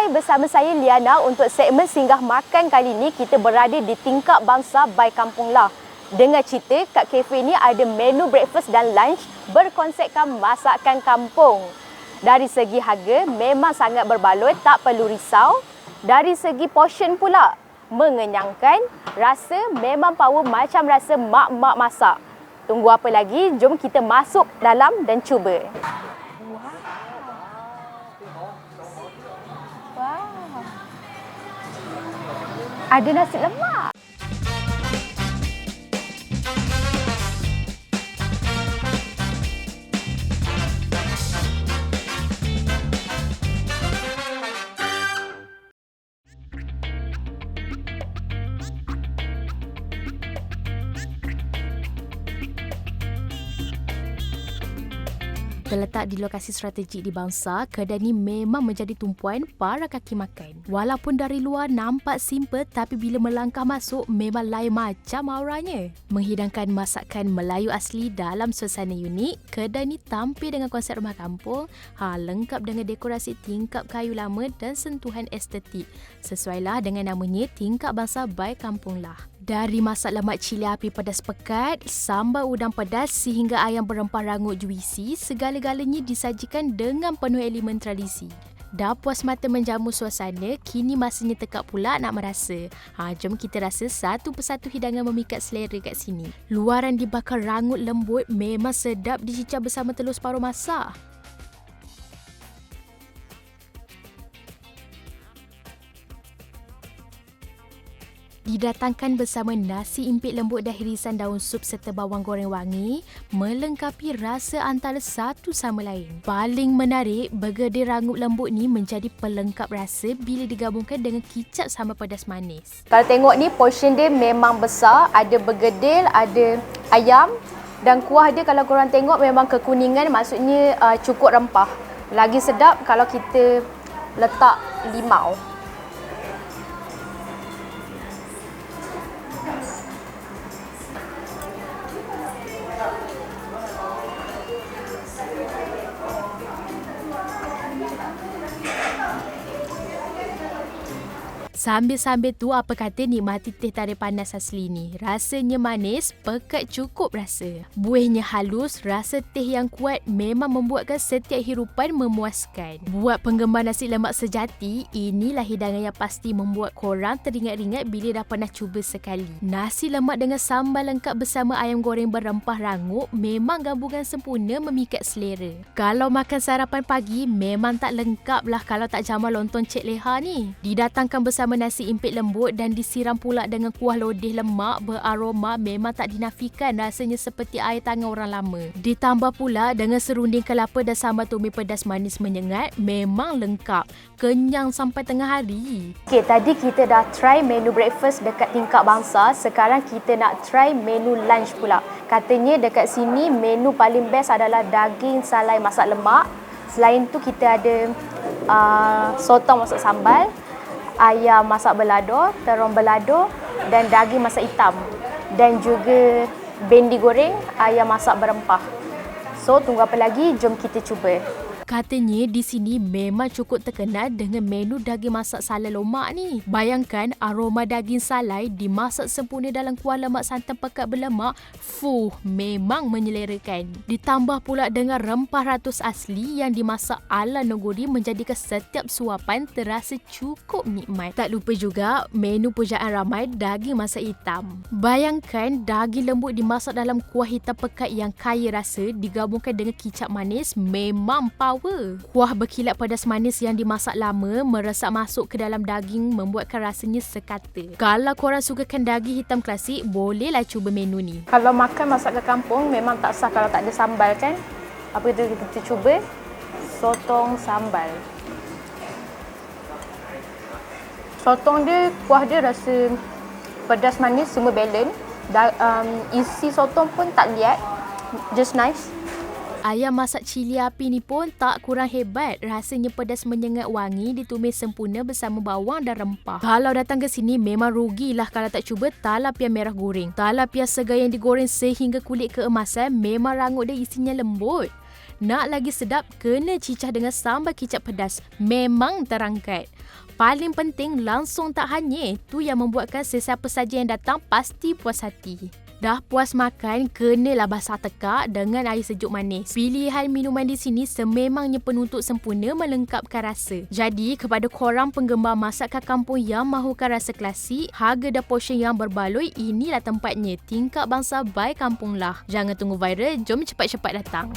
Hai, bersama saya Liana. Untuk segmen singgah makan kali ini, kita berada di Tingkap Bangsa by Kampung Lah. Dengar cerita, kat kafe ni ada menu breakfast dan lunch berkonsepkan masakan kampung. Dari segi harga, memang sangat berbaloi, tak perlu risau. Dari segi portion pula, mengenyangkan. Rasa memang power macam rasa mak-mak masak. Tunggu apa lagi? Jom kita masuk dalam dan cuba. Ada nasi lemak. Terletak di lokasi strategik di Bangsa, kedai ni memang menjadi tumpuan para kaki makan. Walaupun dari luar nampak simple, tapi bila melangkah masuk memang lain macam auranya. Menghidangkan masakan Melayu asli dalam suasana unik, kedai ni tampil dengan konsep rumah kampung, lengkap dengan dekorasi tingkap kayu lama dan sentuhan estetik. Sesuailah dengan namanya, Tingkap Bangsa by Kampung Lah. Dari masak lemak cili api pedas pekat, sambal udang pedas sehingga ayam berempah rangup juisi, segala-galanya disajikan dengan penuh elemen tradisi. Dah puas mata menjamu suasana, kini masanya tekak pula nak merasa. Jom kita rasa satu persatu hidangan memikat selera kat sini. Luaran dibakar rangup lembut, memang sedap dicicah bersama telur separuh masak. Didatangkan bersama nasi impit lembut dan hirisan daun sup serta bawang goreng wangi, melengkapi rasa antara satu sama lain. Paling menarik, bergedil rangup lembut ni menjadi pelengkap rasa bila digabungkan dengan kicap sambal pedas manis. Kalau tengok ni, portion dia memang besar. Ada bergedil, ada ayam dan kuah dia kalau korang tengok memang kekuningan, maksudnya cukup rempah. Lagi sedap kalau kita letak limau. Sambil-sambil tu, apa kata nikmati teh tarik panas asli ni. Rasanya manis, pekat cukup rasa. Buihnya halus, rasa teh yang kuat memang membuatkan setiap hirupan memuaskan. Buat penggemar nasi lemak sejati, inilah hidangan yang pasti membuat korang teringat-ingat bila dah pernah cuba sekali. Nasi lemak dengan sambal lengkap bersama ayam goreng berempah rangup memang gabungan sempurna memikat selera. Kalau makan sarapan pagi, memang tak lengkap lah kalau tak jamal lontong Cik Leha ni. Didatangkan bersama nasi impit lembut dan disiram pula dengan kuah lodeh lemak beraroma, memang tak dinafikan rasanya seperti air tangan orang lama. Ditambah pula dengan serunding kelapa dan sambal tumis pedas manis menyengat, memang lengkap. Kenyang sampai tengah hari. Okay, tadi kita dah try menu breakfast dekat Tingkap Bangsa. Sekarang kita nak try menu lunch pula. Katanya dekat sini menu paling best adalah daging salai masak lemak. Selain tu kita ada sotong masak sambal, ayam masak belado, terong belado dan daging masak hitam. Dan juga bendi goreng, ayam masak berempah. So, tunggu apa lagi? Jom kita cuba. Katanya di sini memang cukup terkenal dengan menu daging masak salai lomak ni. Bayangkan aroma daging salai dimasak sempurna dalam kuah lemak santan pekat berlemak. Memang menyelerakan. Ditambah pula dengan rempah ratus asli yang dimasak ala noguri menjadikan setiap suapan terasa cukup nikmat. Tak lupa juga menu pujaan ramai daging masak hitam. Bayangkan daging lembut dimasak dalam kuah hitam pekat yang kaya rasa digabungkan dengan kicap manis, memang power. Kuah berkilat pedas manis yang dimasak lama meresap masuk ke dalam daging membuatkan rasanya sekata. Kalau korang sukakan daging hitam klasik, bolehlah cuba menu ni. Kalau makan masakan kampung memang tak sah kalau tak ada sambal kan. Apa itu kita cuba sotong sambal. Sotong dia, kuah dia rasa pedas manis semua balance. Isi sotong pun tak liat, just nice. Ayam masak cili api ni pun tak kurang hebat. Rasanya pedas menyengat wangi, ditumis sempurna bersama bawang dan rempah. Kalau datang ke sini memang rugilah kalau tak cuba talapia merah goreng. Talapia segar yang digoreng sehingga kulit keemasan, memang rangup dia isinya lembut. Nak lagi sedap, kena cicah dengan sambal kicap pedas. Memang terangkat. Paling penting, langsung tak hanyir. Tu yang membuatkan sesiapa saja yang datang pasti puas hati. Dah puas makan, kenalah basah tekak dengan air sejuk manis. Pilihan minuman di sini sememangnya penuntut sempurna melengkapkan rasa. Jadi, kepada korang penggemar masakan kampung yang mahukan rasa klasik, harga dan portion yang berbaloi, inilah tempatnya. Tingkap Bangsa by Kampung Lah. Jangan tunggu viral, jom cepat-cepat datang.